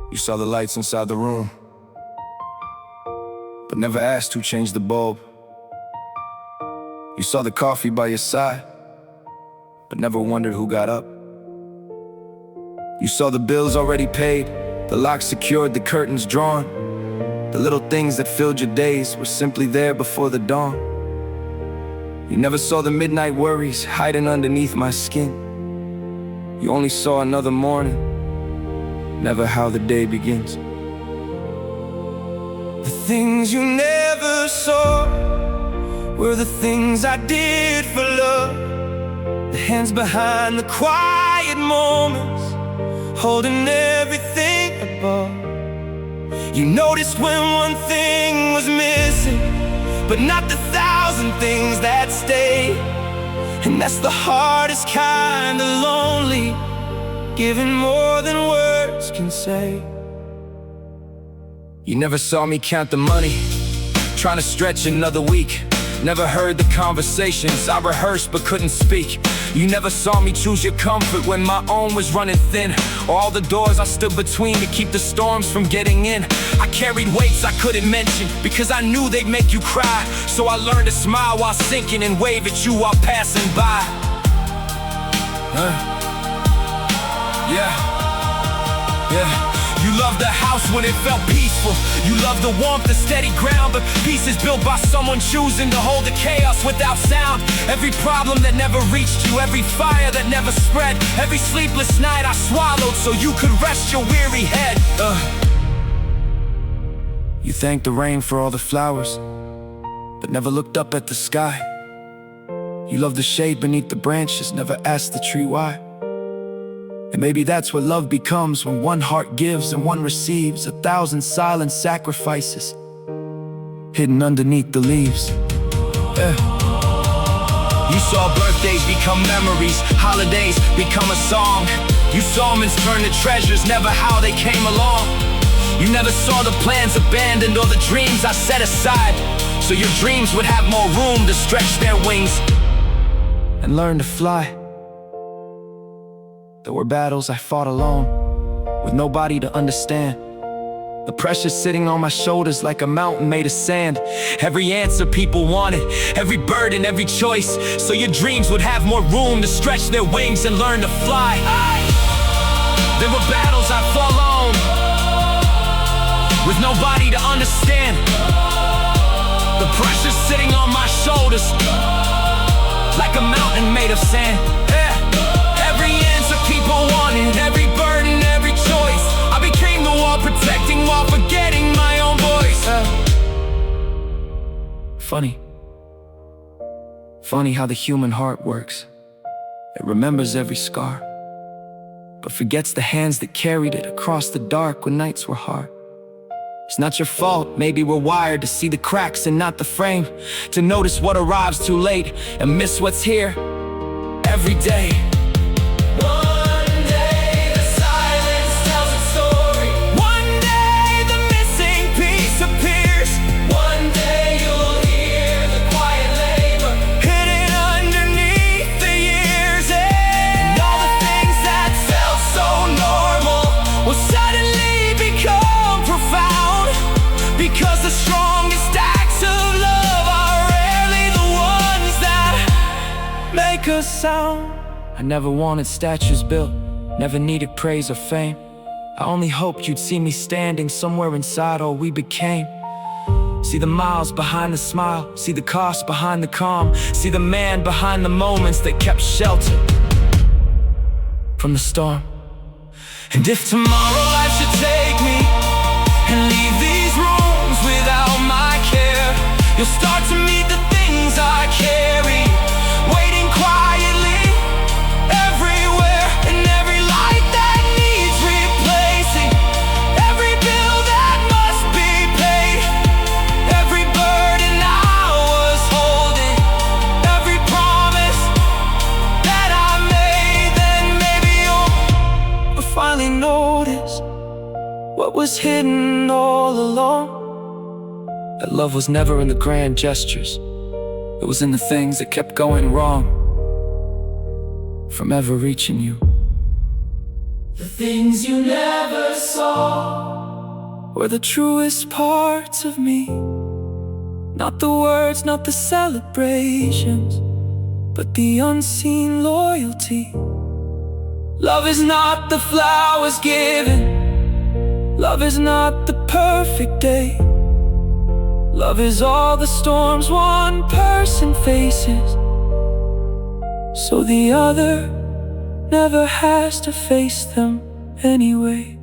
You saw the lights inside the room, but never asked who changed the bulb. You saw the coffee by your side, but never wondered who got up. You saw the bills already paid, the lock secured, the curtains drawn. The little things that filled your days were simply there before the dawn. You never saw the midnight worries hiding underneath my skin. You only saw another morning, never how the day begins. The things you never saw were the things I did for love. The hands behind the quiet moments, holding everything above. You noticed when one thing was missing, but not the thousand things that stay. And that's the hardest kind of lonely, giving more than words can say. You never saw me count the money, trying to stretch another week. Never heard the conversations I rehearsed but couldn't speak. You never saw me choose your comfort when my own was running thin, or all the doors I stood between to keep the storms from getting in. I carried weights I couldn't mention because I knew they'd make you cry. So I learned to smile while sinking and wave at you while passing by. Yeah. You loved the house when it felt peaceful. You loved the warmth, the steady ground. But peace is built by someone choosing to hold the chaos without sound. Every problem that never reached you, every fire that never spread, every sleepless night I swallowed so you could rest your weary head. You thanked the rain for all the flowers, but never looked up at the sky. You loved the shade beneath the branches, never asked the tree why. And maybe that's what love becomes, when one heart gives and one receives 1,000 silent sacrifices hidden underneath the leaves. You saw birthdays become memories, holidays become a song. You saw moments turn to treasures, never how they came along. You never saw the plans abandoned or the dreams I set aside, so your dreams would have more room to stretch their wings and learn to fly. There were battles I fought alone, with nobody to understand. The pressure sitting on my shoulders like a mountain made of sand. Every answer people wanted, every burden, every choice, so your dreams would have more room to stretch their wings and learn to fly. There were battles I fought alone, with nobody to understand. The pressure sitting on my shoulders like a mountain made of sand. Every answer people wanted, every burden, every choice, I became the wall protecting while forgetting my own voice. Funny how the human heart works. It remembers every scar, but forgets the hands that carried it across the dark when nights were hard. It's not your fault, maybe we're wired to see the cracks and not the frame, to notice what arrives too late and miss what's here every day. A sound. I never wanted statues built, never needed praise or fame. I only hoped you'd see me standing somewhere inside all we became. See the miles behind the smile, see the cost behind the calm, see the man behind the moments that kept shelter from the storm. And if tomorrow life should take me and leave these rooms without my care, you'll start to meet the things I carry, waiting quietly everywhere, and every light that needs replacing, every bill that must be paid, every burden I was holding, every promise that I made. Then maybe you'll finally notice what was hidden all along. That love was never in the grand gestures, it was in the things that kept going wrong from ever reaching you. The things you never saw were the truest parts of me. Not the words, not the celebrations, but the unseen loyalty. Love is not the flowers given. Love is not the perfect day. Love is all the storms one person faces, so the other never has to face them anyway.